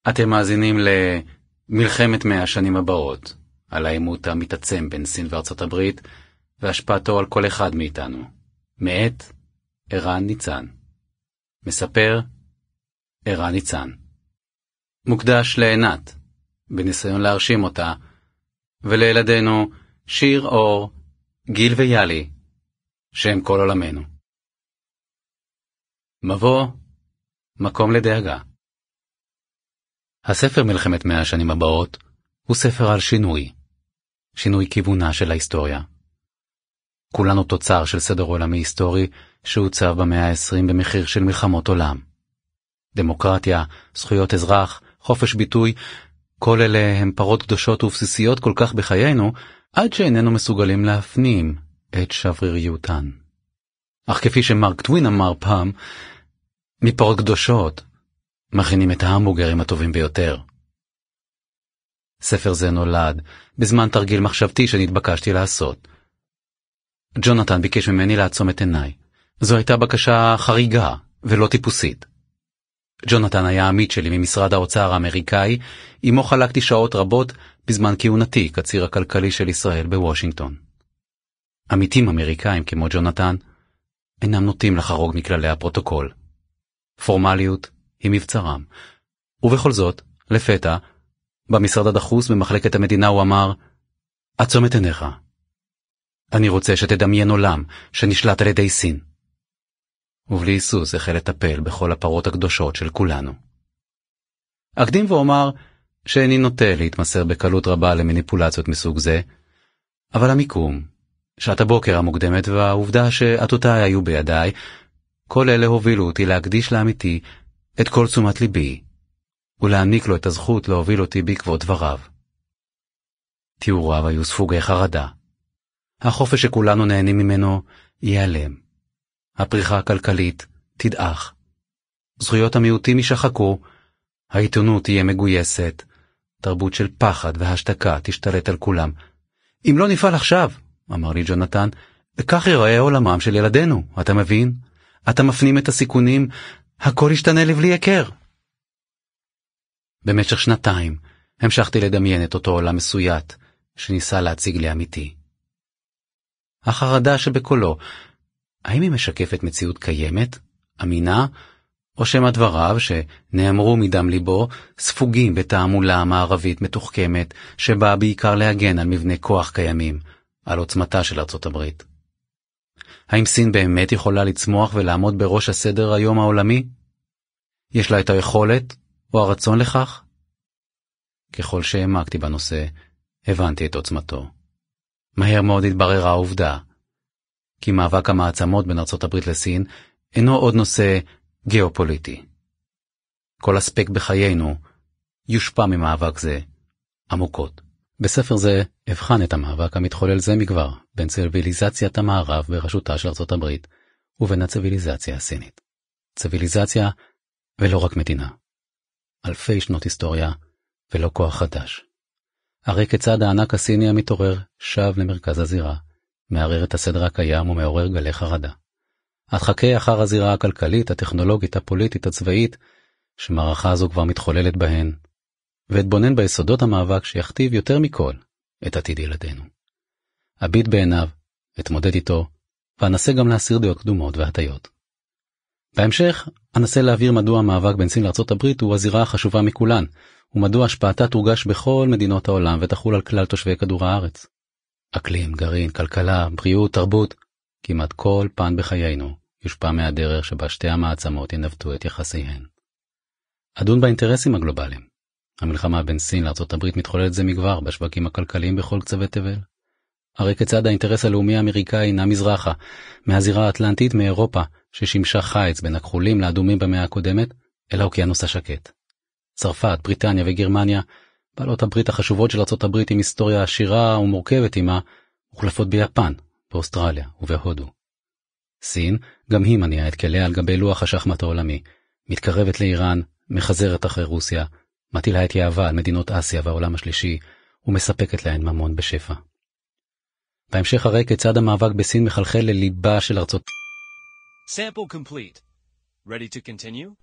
אתם מאזינים למלחמת 100 השנים הבאות, על העימות המתעצם בין סין וארצות הברית, והשפעתו על כל אחד מאיתנו. מאת ערן ניצן. מספר ערן ניצן. מוקדש לעינת, בניסיון להרשים אותה, ולילדינו שיר, אור, גיל ויאלי, שהם כל עולמנו. מבוא, מקום לדאגה. הספר מלחמת 100 השנים הבאות הוא ספר על שינוי כיוונה של ההיסטוריה. כולנו תוצר של סדר עולמי היסטורי שהוצב במאה ה-20 במחיר של מלחמות עולם. דמוקרטיה, זכויות אזרח, חופש ביטוי, כל אלה הם פרות קדושות ובסיסיות כל כך בחיינו, עד שאיננו מסוגלים להפנים את שבריריותן. אך כפי שמרק טווין אמר פעם, מפרות קדושות מכינים את ההמבורגרים הטובים ביותר. ספר זה נולד בזמן תרגיל מחשבתי שנתבקשתי לעשות. ג'ונתן ביקש ממני לעצום את עיניי. זו הייתה בקשה חריגה ולא טיפוסית. ג'ונתן היה עמית שלי ממשרד האוצר האמריקאי, עמו חלקתי שעות רבות בזמן כהונתי כציר הכלכלי של ישראל בוושינגטון. עמיתים אמריקאים כמו ג'ונתן אינם נוטים לחרוג מכללי הפרוטוקול. פורמליות היא מבצרם. ובכל זאת, לפתע, במשרד הדחוס במחלקת המדינה הוא אמר, עצום את עיניך. אני רוצה שתדמיין עולם שנשלט על ידי סין. ובלי היסוס החל לטפל בכל הפרות הקדושות של כולנו. אקדים ואומר שאיני נוטה להתמסר בקלות רבה למניפולציות מסוג זה, אבל המיקום, שעת הבוקר המוקדמת והעובדה שעתותיי היו בידיי, כל אלה הובילו אותי להקדיש לאמיתי את כל תשומת ליבי, ולהעניק לו את הזכות להוביל אותי בעקבות דבריו. תיאוריו היו ספוגי חרדה. החופש שכולנו נהנים ממנו ייעלם. הפריחה הכלכלית תדעך. זכויות המיעוטים יישחקו, העיתונות תהיה מגויסת, תרבות של פחד והשתקה תשתלט על כולם. אם לא נפעל עכשיו, אמר לי ג'ונתן, כך ייראה עולמם של ילדינו, אתה מבין? אתה מפנים את הסיכונים, הכל ישתנה לבלי הכר. במשך 2 המשכתי לדמיין את אותו עולם מסוית שניסה להציג לי אמיתי. החרדה שבקולו, האם היא משקפת מציאות קיימת, אמינה, או שמא דבריו שנאמרו מדם ליבו ספוגים בתעמולה מערבית מתוחכמת שבאה בעיקר להגן על מבנה כוח קיימים, על עוצמתה של ארצות הברית. האם סין באמת יכולה לצמוח ולעמוד בראש הסדר היום העולמי? יש לה את היכולת או הרצון לכך? ככל שהעמקתי בנושא, הבנתי את עוצמתו. מהר מאוד התבררה העובדה, כי מאבק המעצמות בין ארצות הברית לסין אינו עוד נושא גיאופוליטי. כל אספקט בחיינו יושפע ממאבק זה עמוקות. בספר זה הבחן את המאבק המתחולל זה מכבר בין ציוויליזציית המערב בראשותה של ארצות הברית ובין הציוויליזציה הסינית. ציוויליזציה ולא רק מדינה. אלפי שנות היסטוריה ולא כוח חדש. הרי כיצד הענק הסיני המתעורר שב למרכז הזירה, מערער את הסדר הקיים ומעורר גלי חרדה. הדחקי אחר הזירה הכלכלית, הטכנולוגית, הפוליטית, הצבאית, שמערכה זו כבר מתחוללת בהן, והתבונן ביסודות המאבק שיכתיב יותר מכל את עתיד ילדינו. אביט בעיניו, אתמודד איתו, ואנסה גם להסיר דעות קדומות והטיות. בהמשך, אנסה להבהיר מדוע המאבק בין סין לארצות הברית הוא הזירה החשובה מכולן, ומדוע השפעתה תורגש בכל מדינות העולם ותחול על כלל תושבי כדור הארץ. אקלים, גרעין, כלכלה, בריאות, תרבות, כמעט כל פן בחיינו יושפע מהדרך שבה שתי המעצמות ינווטו את יחסיהן. אדון באינטרסים הגלובליים. המלחמה בין סין לארצות הברית מתחוללת זה מכבר בשווקים הכלכליים בכל קצווי תבל. הרי כיצד האינטרס הלאומי האמריקאי נע מזרחה, מהזירה האטלנטית מאירופה, ששימשה חיץ בין הכחולים לאדומים במאה הקודמת, אל האוקיינוס השקט. צרפת, בריטניה וגרמניה, בעלות הברית החשובות של ארצות הברית עם היסטוריה עשירה ומורכבת עמה, מוחלפות ביפן, באוסטרליה ובהודו. סין, גם היא מניעה את כליה על גבי לוח השחמט העולמי, מתקרבת לאיראן, מחזרת אחרי רוסיה, מטילה את יהבה על מדינות אסיה והעולם השלישי, ומספקת להן ממון בשפע. בהמשך הרי כיצד המאבק בסין מחלחל לליבה של ארצות. Sample complete. Ready to continue?